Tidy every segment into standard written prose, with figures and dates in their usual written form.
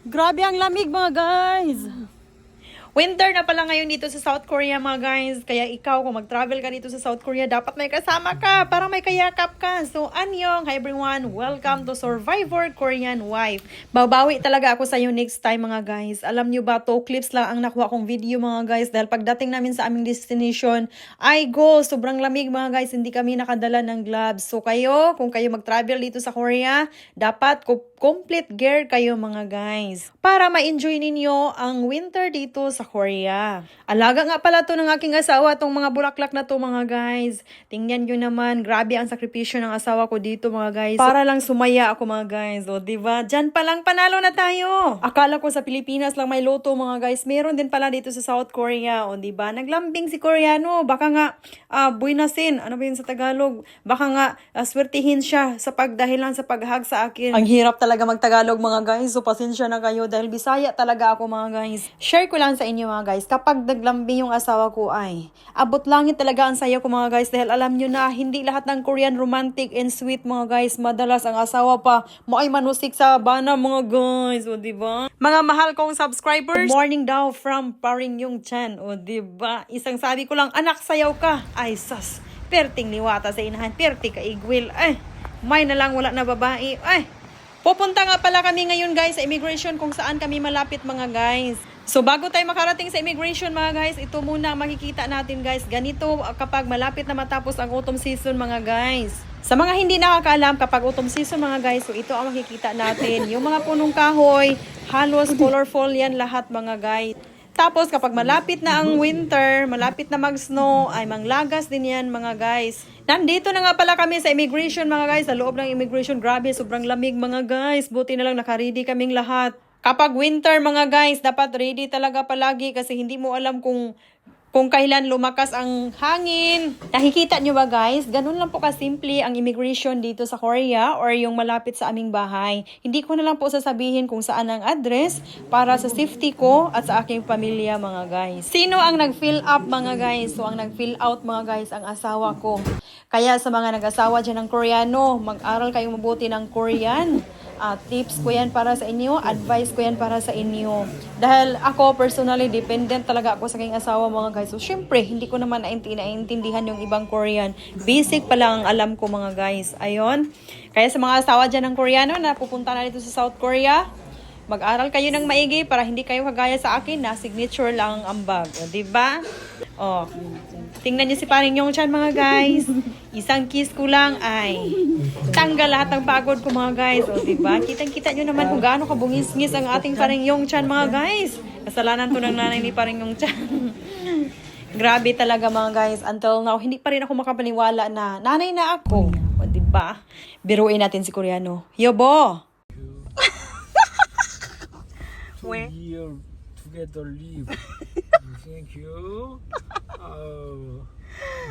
Grabe ang lamig mga guys. Winter na pala ngayon dito sa South Korea mga guys. Kaya ikaw kung mag-travel ka dito sa South Korea, dapat may kasama ka para may kayakap ka. So anyong, hi everyone. Welcome to Survivor Korean Wife. Babawi talaga ako sa iyo next time mga guys. Alam nyo ba, 2 clips lang ang nakuha kong video mga guys. Dahil pagdating namin sa aming destination, sobrang lamig mga guys. Hindi kami nakadala ng gloves. So kayo, kung kayo mag-travel dito sa Korea, dapat complete gear kayo mga guys. Para ma-enjoy ninyo ang winter dito sa Korea. Alaga nga pala to ng aking asawa, tong mga bulaklak na to mga guys. Tingnan nyo naman, grabe ang sakripisyo ng asawa ko dito mga guys. Para lang sumaya ako mga guys. O diba? Diyan pa lang panalo na tayo. Akala ko sa Pilipinas lang may loto mga guys. Meron din pala dito sa South Korea. O diba? Naglambing si Koreano. Baka nga buinasin. Ano ba yun sa Tagalog? Baka nga swertihin siya sa pagdahilan sa paghag sa akin. Ang hirap talaga mag-Tagalog mga guys. So pasensya na kayo dahil Bisaya talaga ako mga guys. Share ko lang sa inyo mga guys. Kapag naglambing yung asawa ko ay abot langit talaga ang saya ko mga guys. Dahil alam nyo na hindi lahat ng Korean romantic and sweet mga guys. Madalas ang asawa pa ay manusik sa bana mga guys. O diba? Mga mahal kong subscribers. Good morning daw from Paringyong Chan. O diba? Isang sabi ko lang, anak sayaw ka. Ay sas. Perting liwata sa inahan. Perti ka igwil. Ay. May na lang wala na babae. Ay. Pupunta nga pala kami ngayon guys sa immigration kung saan kami malapit mga guys. So bago tayo makarating sa immigration mga guys, ito muna ang makikita natin guys. Ganito kapag malapit na matapos ang autumn season mga guys. Sa mga hindi nakakaalam, kapag autumn season mga guys, so ito ang makikita natin. Yung mga punong kahoy, halos colorful yan lahat mga guys. Tapos kapag malapit na ang winter, malapit na mag-snow, ay manglagas din yan mga guys. Nandito na nga pala kami sa immigration mga guys. Sa loob ng immigration, grabe, sobrang lamig mga guys. Buti na lang naka-ready kaming lahat. Kapag winter mga guys, dapat ready talaga palagi kasi hindi mo alam kung kailan lumakas ang hangin. Nakikita nyo ba guys? Ganun lang po kasimple ang immigration dito sa Korea or yung malapit sa aming bahay. Hindi ko na lang po sasabihin kung saan ang address para sa safety ko at sa aking pamilya mga guys. Sino ang nag-fill up mga guys? So ang nag-fill out mga guys, ang asawa ko. Kaya sa mga nag-asawa dyan ng Koreano, mag-aral kayong mabuti ng Korean. Tips ko yan para sa inyo, advice ko yan para sa inyo. Dahil ako personally, dependent talaga ako sa aking asawa mga guys. So syempre, hindi ko naman naintindihan yung ibang Korean. Basic pa lang ang alam ko mga guys. Ayun. Kaya sa mga asawa dyan ng Koreano na pupunta na dito sa South Korea, mag-aral kayo ng maigi para hindi kayo kagaya sa akin na signature lang ang ambag. O, diba? O, tingnan nyo si paring yung chan mga guys. Isang kiss ko lang ay tanggal lahat ng pagod ko mga guys. O diba? Kitang-kita nyo naman kung gaano kabungis-ngis ang ating paring yung chan mga guys. Kasalanan to ng nanay ni paring yung chan. Grabe talaga mga guys. Until now, hindi pa rin ako makapaniwala na nanay na ako. O diba? Biruin natin si Koreano. Yobo! Where? Year together live. Thank you.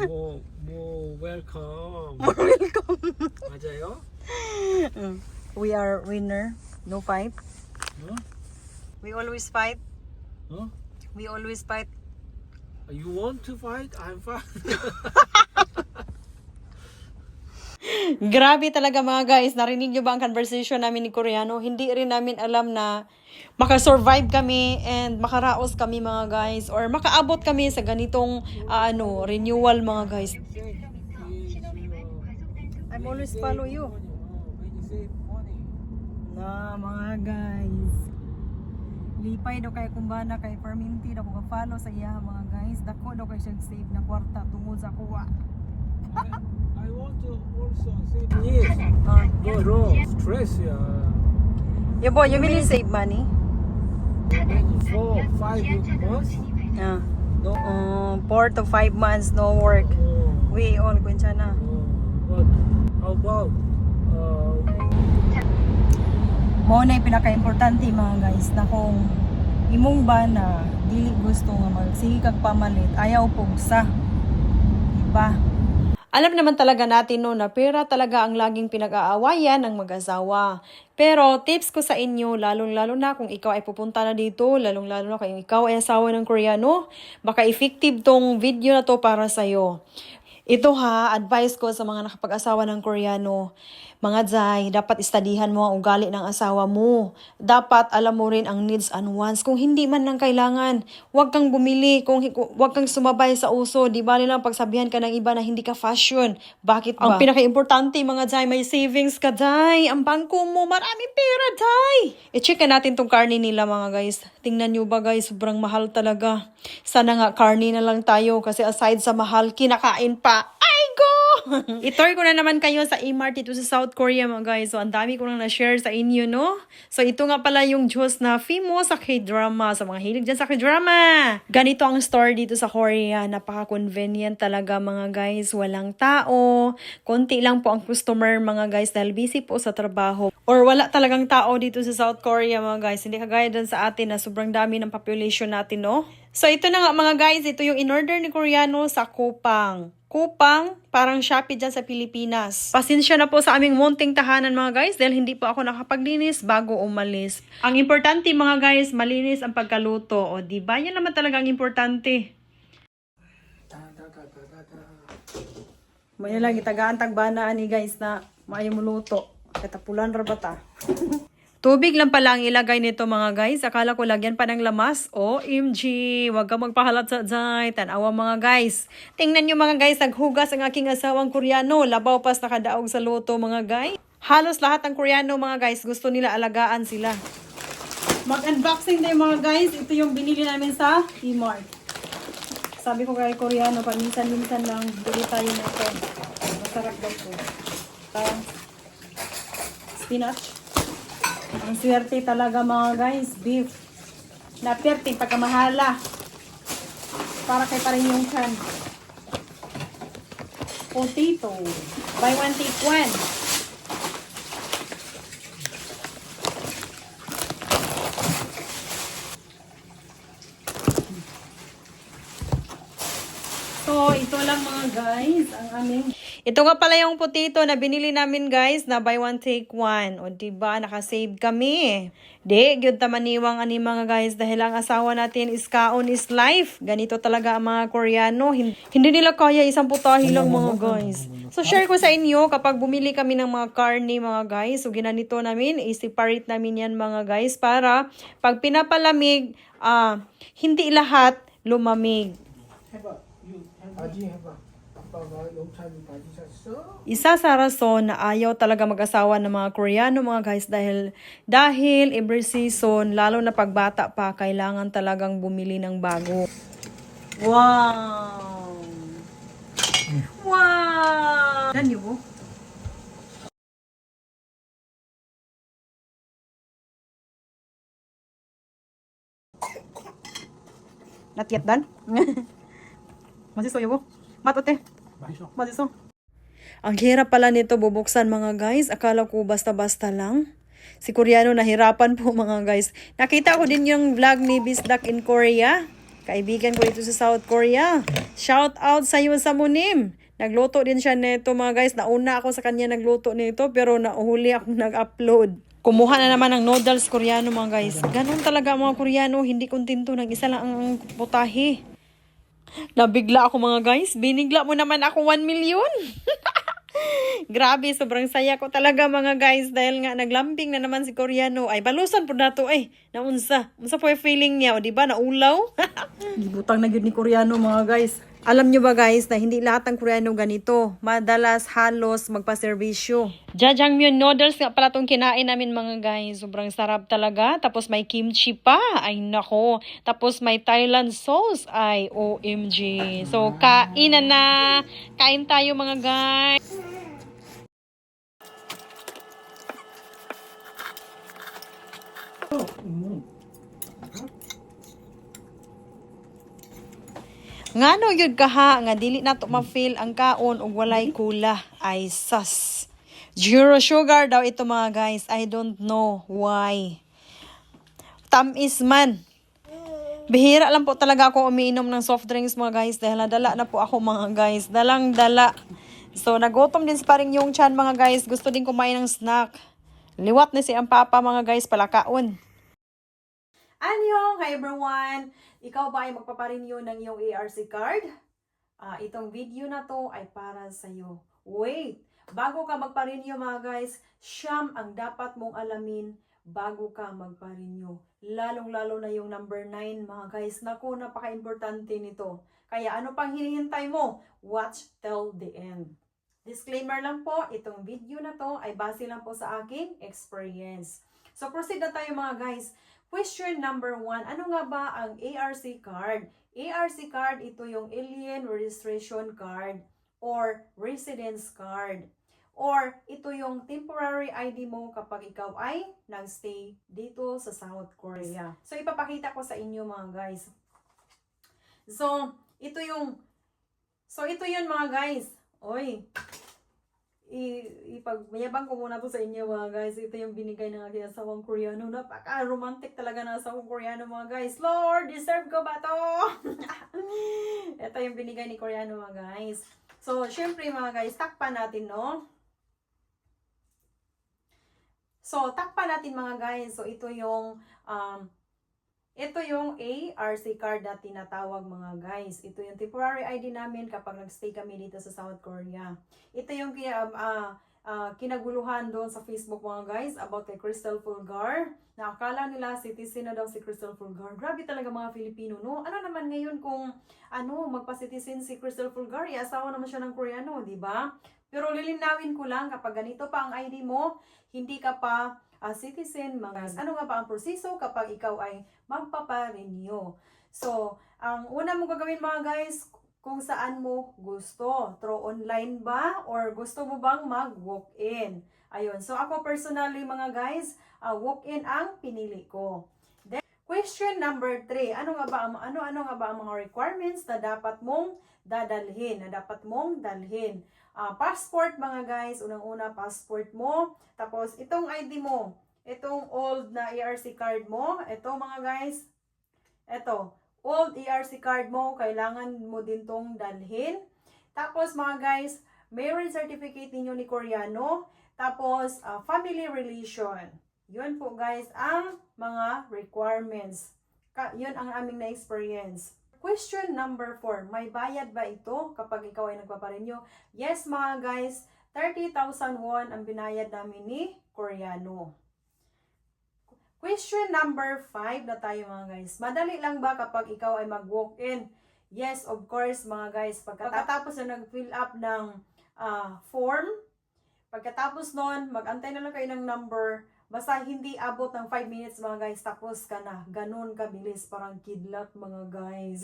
More welcome. More welcome. 맞아요? We are winner. No fight. Huh? We always fight. Huh? We always fight. You want to fight? I'm fine. Grabe talaga mga guys. Narinig nyo ba ang conversation namin ni Koreano? Hindi rin namin alam na makasurvive kami and makaraos kami mga guys. Or makaabot kami sa ganitong renewal mga guys. I'm always follow you. Na mga guys. Lipay daw kay kumbana kay Perminti daw ko follow sa iya mga guys. Dako daw kay siya save na kwarta tungod sa kuha. I want to also save yes. No, stress. Yeah boy, you really save money? 4, 5 months. Yeah. No, 4 to 5 months no work. We all kunsya na. But how about Mo na pinaka-importante mga guys na kung imong ba na dili gusto nga magsige kag pamalit, ayaw pugsa. Diba? Alam naman talaga natin no na pera talaga ang laging pinag-aawayan ng mag-asawa. Pero tips ko sa inyo, lalong-lalo na kung ikaw ay pupunta na dito, lalong-lalo na kung ikaw ay asawa ng Koreano, baka effective tong video na to para sa'yo. Ito ha, advice ko sa mga nakapag-asawa ng Koreano. Mga Jai, dapat istadihan mo ang ugali ng asawa mo. Dapat alam mo rin ang needs and wants. Kung hindi man lang kailangan, huwag kang bumili. Huwag kang sumabay sa uso. Di ba lang pagsabihan ka ng iba na hindi ka fashion. Bakit ba? Ang pinaka-importante, mga Jai, may savings ka, Jai. Ang bangko mo, maraming pera, Jai. I-check na natin tong karne nila, mga guys. Tingnan nyo ba, guys? Sobrang mahal talaga. Sana nga karne na lang tayo kasi aside sa mahal, kinakain pa. Ay, go! I-tour ko na naman kayo sa E-Mart dito sa South Korea, mga guys. So, ang dami ko nang na-share sa inyo, no? So, ito nga pala yung juice na famous sa K-drama. Sa mga hilig dyan sa K-drama. Ganito ang store dito sa Korea. Napaka-convenient talaga, mga guys. Walang tao. Konti lang po ang customer, mga guys, dahil busy po sa trabaho. Or wala talagang tao dito sa South Korea, mga guys. Hindi kagaya dun sa atin na sobrang dami ng population natin, no? So, ito na nga, mga guys. Ito yung in-order ni Koreano sa Kupang. Kupang, parang Shopee dyan sa Pilipinas. Pasensya na po sa aming munting tahanan, mga guys, dahil hindi po ako nakapaglinis bago umalis. Ang importante, mga guys, malinis ang pagkaluto. O, diba? Yan naman talaga ang importante. Maya lang, itagaan tagbanaan ni guys na maayo muluto. Katapulan rabata. Tubig lang pala ang ilagay nito, mga guys. Akala ko lagyan pa ng lamas. OMG, wag kang magpahalat sa Jai. Tanawa, mga guys. Tingnan nyo, mga guys, naghugas ang aking asawang Koreano. Labaw pas nakadaog sa luto, mga guys. Halos lahat ng Koreano, mga guys, gusto nila alagaan sila. Mag-unboxing tayo, mga guys. Ito yung binili namin sa E-Mart. Sabi ko kay Koreano, paminsan-minsan lang bili tayo nito. Masarap daw po. Spinach. Ang swerte talaga, mga guys, beef. Naperte pagkamahala. Para kay pa rin yung chan. Potato. Buy one, take one. So, ito lang, mga guys, ang aming... Ito nga pala yung potato na binili namin, guys, na buy one, take one. O, diba, nakasave kami. Di, gyud ta maniwang ani, mga guys, dahil ang asawa natin is kaon is life. Ganito talaga ang mga Koreano. Hindi nila kaya isang putahe lang, mga guys. So, share ko sa inyo, kapag bumili kami ng mga karne, mga guys, so ginanito namin, i-separate namin yan, mga guys, para pag pinapalamig, hindi lahat lumamig. 바지 해봐. 아빠가 영찬이 바지 샀어? Isa sa rason na ayaw talaga mag-asawa ng mga Koreano, mga guys, dahil every season, lalo na pagbata pa, kailangan talagang bumili ng bago. Wow! Wow! Dan niyo po? Not yet done? Masiso yun po? Matote? 맛있어. Masiso? Ang hirap pala nito bubuksan, mga guys. Akala ko basta-basta lang. Si Koreano nahirapan po, mga guys. Nakita ko din yung vlog ni Bisdak in Korea. Kaibigan ko dito sa South Korea. Shout out sa iyo sa Munim. Nagluto din siya nito, mga guys. Nauna ako sa kanya nagluto nito, pero nauhuli akong nag-upload. Kumuha na naman ng noodles Koreano, mga guys. Ganon talaga mga Koreano. Hindi kontento ng isa lang ang putahe. Nabigla ako, mga guys. Binigla mo naman ako 1 million. Grabe, sobrang saya ko talaga, mga guys. Dahil nga naglambing na naman si Koreano. Ay, balusan po na to. Ay, naunsa. Unsa po yung feeling niya? O, diba? Naulaw? Gibutang na yun ni Koreano, mga guys. Alam nyo ba, guys, na hindi lahat ng Koreano ganito. Madalas halos magpa-servisyo. Jajangmyeon noodles nga pala itong kinain namin, mga guys. Sobrang sarap talaga. Tapos may kimchi pa. Ay, nako. Tapos may Thailand sauce. Ay, OMG. So, kainan na. Kain tayo, mga guys. Ngano yun kaha nga dili na to ma-feel ang kaon ug walay kula. Ay sas. Zero sugar daw ito, mga guys. I don't know why. Tamis man. Bihira lang po talaga ako umiinom ng soft drinks, mga guys, dahil nadala na po ako, mga guys. Dalang-dala. So, nagutom din si paring yung chan, mga guys. Gusto din kumain ng snack. Liwat na si ang papa, mga guys, palakaon. Annyeong! Hi everyone! Ikaw ba ay magpaparenew ng iyong ARC card? Itong video na to ay para sa'yo. Wait! Bago ka magpa-renew mga guys, siyam ang dapat mong alamin bago ka magpa-renew. Lalong-lalo na yung number 9 mga guys. Naku, napaka-importante nito. Kaya ano pang hinihintay mo? Watch till the end. Disclaimer lang po, itong video na to ay base lang po sa aking experience. So proceed na tayo mga guys. Question number 1, ano nga ba ang ARC card? ARC card, ito yung Alien Registration Card or Residence Card. Or ito yung temporary ID mo kapag ikaw ay nag-stay dito sa South Korea. So ipapakita ko sa inyo mga guys. So ito yun mga guys. Oy, ipagmayabang ko muna to sa inyo mga guys. Ito yung binigay ng aking asawang Koreano. Napaka-romantic talaga ng asawang Koreano mga guys. Lord, deserve ko ba to? Ito yung binigay ni Koreano mga guys. So, syempre mga guys, takpan natin, no? So, takpan natin mga guys. So, ito yung ARC card na tinatawag mga guys. Ito yung temporary ID namin kapag nagstay kami dito sa South Korea. Ito yung kinaguluhan doon sa Facebook mga guys about kay Crystal Fulgar. Na akala nila citizen na daw si Crystal Fulgar. Grabe talaga mga Filipino, no? Ano naman ngayon kung magpa-citizen si Crystal Fulgar? Asawa naman siya ng Koreano, di ba? Pero lilinawin ko lang, kapag ganito pa ang ID mo, hindi ka pa citizen, mga guys. Ano nga ba ang proseso kapag ikaw ay magpapa-renew? So, ang una mong gagawin mga guys, kung saan mo gusto. Through online ba? Or gusto mo bang mag-walk-in? Ayun. So, ako personally mga guys, walk-in ang pinili ko. Then, question number 3. Ano nga ba ang mga requirements na dapat mong dadalhin? Passport mga guys, unang-una passport mo. Tapos itong ID mo, itong old na ARC card mo, ito mga guys, old ARC card mo, kailangan mo din tong dalhin. Tapos mga guys, marriage certificate ninyo ni Koreano. Tapos family relation. Yun po guys ang mga requirements. Yun ang aming na-experience. Question number 4, may bayad ba ito kapag ikaw ay nagpaparenew? Yes mga guys, 30,000 won ang binayad namin ni Koreano. Question number 5 na tayo mga guys. Madali lang ba kapag ikaw ay mag-walk-in? Yes, of course mga guys. Pagkatapos na nag-fill up ng form, pagkatapos nun, mag-antay na lang kayo ng number. Basta hindi abot ng 5 minutes mga guys, tapos ka na. Ganun kabilis, parang kidlat mga guys.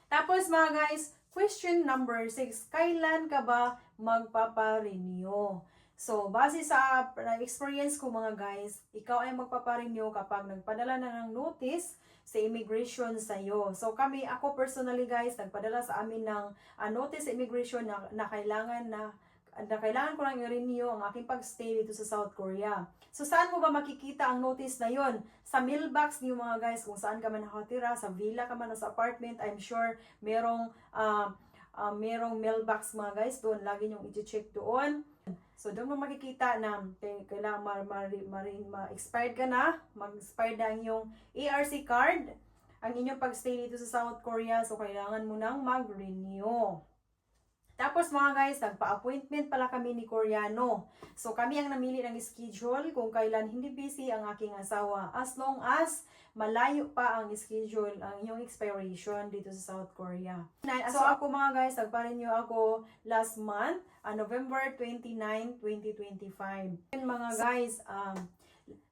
Tapos mga guys, question number 6, kailan ka ba magpapa-renew? So, base sa experience ko mga guys, ikaw ay magpapa-renew kapag nagpadala na ng notice sa immigration sa'yo. So, ako personally guys, nagpadala sa amin ng notice sa immigration na kailangan ko lang i-renew ang aking pag-stay dito sa South Korea. So, saan mo ba makikita ang notice na yon? Sa mailbox niyo mga guys, kung saan ka man nakatira, sa villa ka man o sa apartment, I'm sure merong mailbox mga guys doon. Lagi niyong i-check doon. So, doon mo makikita na kailangan ma-expired ka na, mag-expired na ang iyong ARC card, ang inyong pag-stay dito sa South Korea. So, kailangan mo nang mag-renew. Tapos mga guys, nagpa-appointment pala kami ni Koreano. So kami ang namili ng schedule kung kailan hindi busy ang aking asawa. As long as malayo pa ang schedule, ang inyong expiration dito sa South Korea. So ako mga guys, nagpa-renew ako last month, November 29, 2025. Mga guys,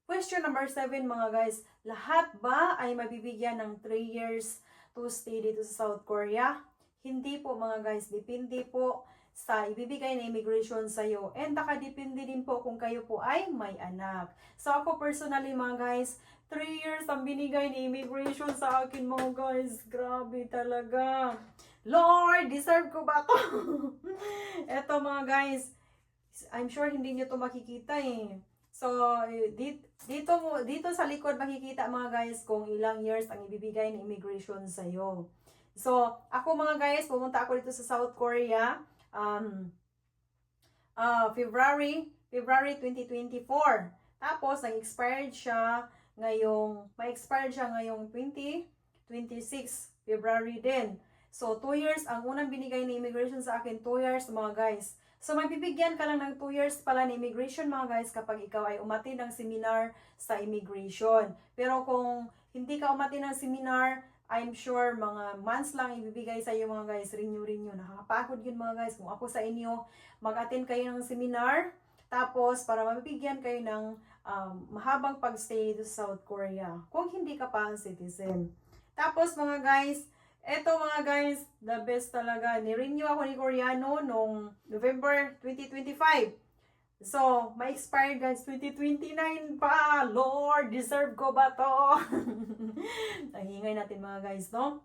question number 7 mga guys, lahat ba ay mabibigyan ng 3 years to stay dito sa South Korea? Hindi po mga guys, depende po sa ibibigay na immigration sa'yo. And nakadepende din po kung kayo po ay may anak. So ako personally mga guys, 3 years ang binigay ni immigration sa akin mga guys. Grabe talaga. Lord, deserve ko ba to? Eto mga guys, I'm sure hindi nyo to makikita eh. So, dito sa likod makikita mga guys kung ilang years ang ibibigay ng immigration sa'yo. So, ako mga guys, pumunta ako dito sa South Korea, February 2024. Tapos, nag-expired siya ngayong 2026, February din. So, 2 years, ang unang binigay ni immigration sa akin, 2 years mga guys. So, may bibigyan ka lang ng 2 years pala ni immigration mga guys kapag ikaw ay umattend ng seminar sa immigration. Pero kung hindi ka umattend ng seminar, I'm sure mga months lang ibibigay sa iyo mga guys, renew. Nakakapagod yun mga guys. Kung ako sa inyo, mag-attend kayo ng seminar, tapos para mabigyan kayo ng mahabang pagstay dito sa South Korea. Kung hindi ka pa citizen. Tapos mga guys, eto mga guys, the best talaga. Ni-renew ako ni Koreano noong November 2025. So, may expired guys, 2029 pa. Lord, deserve ko ba to? Nahingay natin mga guys, no?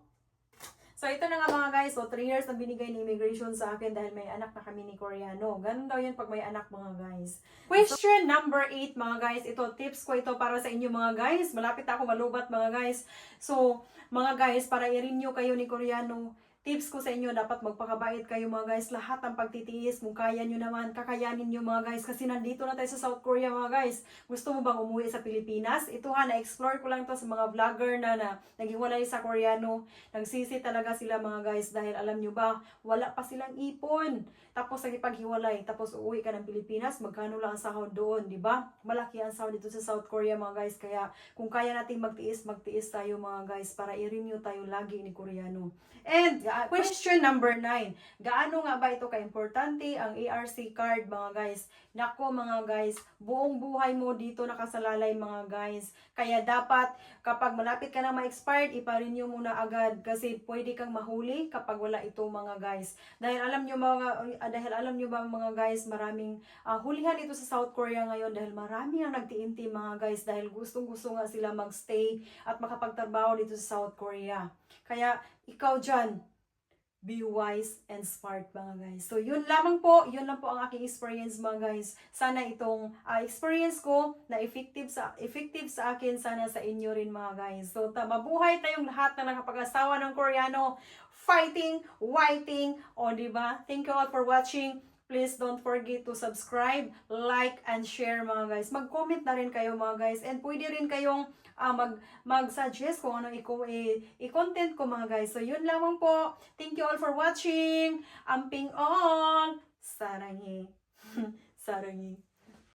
So, ito na nga mga guys. So, 3 years na binigay ni immigration sa akin dahil may anak na kami ni Koreano. Ganun daw yan pag may anak mga guys. Question number 8 mga guys. Ito, tips ko ito para sa inyo mga guys. Malapit ako malubat mga guys. So, mga guys, para i-renew kayo ni Koreano, tips ko sa inyo, dapat magpakabait kayo mga guys. Lahat ng pagtitiis, kung kaya nyo naman, kakayanin nyo mga guys. Kasi nandito na tayo sa South Korea mga guys. Gusto mo bang umuwi sa Pilipinas? Ito ha, na-explore ko lang to sa mga vlogger na naghiwalay sa Koreano. Nagsisi talaga sila mga guys. Dahil alam nyo ba, wala pa silang ipon. Tapos nagipaghiwalay. Tapos uuwi ka ng Pilipinas, magkano lang ang sahod doon, di ba? Malaki ang sahod dito sa South Korea mga guys. Kaya kung kaya nating magtiis tayo mga guys para i-renew tayo lagi ni Koreano. And question number 9. Gaano nga ba ito ka-importante ang ARC card mga guys? Nako mga guys, buong buhay mo dito nakasalalay mga guys. Kaya dapat kapag malapit ka na ma-expired, ipa-renew mo na agad kasi pwede kang mahuli kapag wala ito mga guys. Dahil alam nyo ba mga guys, maraming hulihan ito sa South Korea ngayon dahil marami ang nagtiinti mga guys dahil gustong-gusto nga sila magstay at makapagtrabaho dito sa South Korea. Kaya ikaw dyan, be wise and smart mga guys. So yun lang po ang aking experience mga guys. Sana itong experience ko na effective sa akin, sana sa inyo rin mga guys. So mabuhay tayong lahat na nakapag-asawa ng Koreano, fighting, whiting, o diba? Thank you all for watching. Please don't forget to subscribe, like, and share mga guys. Mag-comment na rin kayo mga guys. And pwede rin kayong mag-suggest kung ano i-content ko mga guys. So yun lamang po. Thank you all for watching. Amping on. Sarangi. Sarangi.